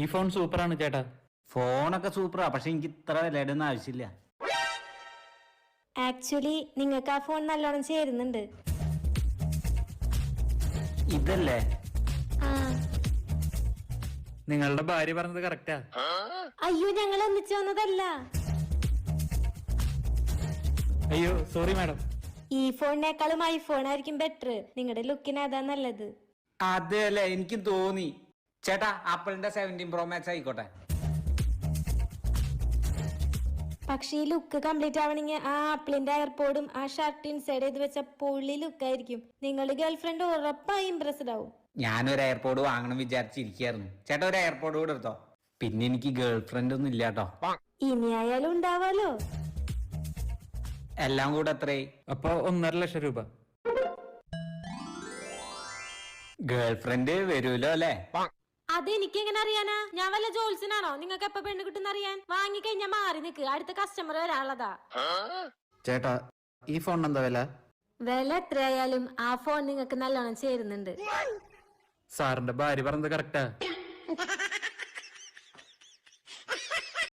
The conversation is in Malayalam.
ഈ ഫോൺ സൂപ്പറാണ് ചേട്ടാ. ഫോണൊക്കെ സൂപ്പറാ, പക്ഷെ എനിക്ക് ഇത്ര വിലയുടെ ഒന്നും ആവശ്യമില്ല. ആക്ച്വലി നിങ്ങൾക്ക് ആ ഫോൺ നല്ലോണം ചേരുന്നുണ്ട്. ഇതല്ലേ? ആ നിങ്ങളുടെ ഭാര്യ പറഞ്ഞത് കറക്റ്റാ. അയ്യോ, ഞങ്ങൾ ഒന്നിച്ചു വന്നതല്ല. അയ്യോ സോറി മാഡം. ഈ ഫോണിനേക്കാളും ഐഫോൺ ആയിരിക്കും ബെറ്റർ. നിങ്ങളുടെ ലുക്കിന് അതാ നല്ലത്. അതെല്ലേ, എനിക്കും തോന്നി. ചേട്ടാ, ആപ്പിളിന്റെ 17 Pro Max ആയിക്കോട്ടെ. പക്ഷെ ഈ ലുക്ക് കംപ്ലീറ്റ് ആവണമെങ്കിൽ ആ ആപ്പിളിന്റെ എയർപോർട്ടും ആ ഷർട്ട് ഇൻസൈഡ് ചെയ്ത് വെച്ച പൊള്ളി ലുക്കായിരിക്കും. നിങ്ങളുടെ ഗേൾഫ്രണ്ട് ഉറപ്പായി ഇംപ്രസ്ഡ് ആവും. ഞാനൊരു എയർപോർട്ട് വാങ്ങണം വിചാരിച്ചിരിക്കായിരുന്നു. ചേട്ടാ, ഒരു എയർപോർട്ട് കൂടെ എടുത്തോ. പിന്നെ എനിക്ക് ഗേൾഫ്രണ്ട് ഒന്നും ഇല്ല കേട്ടോ. ഇനി ആയാലും ഉണ്ടാവാലോ. എല്ലാം കൂടെ എത്രയായി? അപ്പൊ 1.5 ലക്ഷം രൂപ. ഗേൾഫ്രണ്ട് വരൂലോ അല്ലേ? അതെനിക്ക് എങ്ങനെ അറിയാനാ? ഞാൻ വല്ല ജോൽസിനാണോ? നിങ്ങൾക്ക് എപ്പ പെണ്ണ് കിട്ടുന്ന അറിയാൻ? വാങ്ങിക്കഴിഞ്ഞാ മാറി നിക്ക്, അടുത്ത കസ്റ്റമർ വരാനുള്ളതാ. ചേട്ടാ, ഈ ഫോണിന് എന്താ വില? വില എത്രയായാലും ആ ഫോൺ നിങ്ങൾക്ക് നല്ലോണം ചേരുന്നുണ്ട്. സാറിന്റെ ഭാര്യ പറഞ്ഞത് കറക്റ്റാ.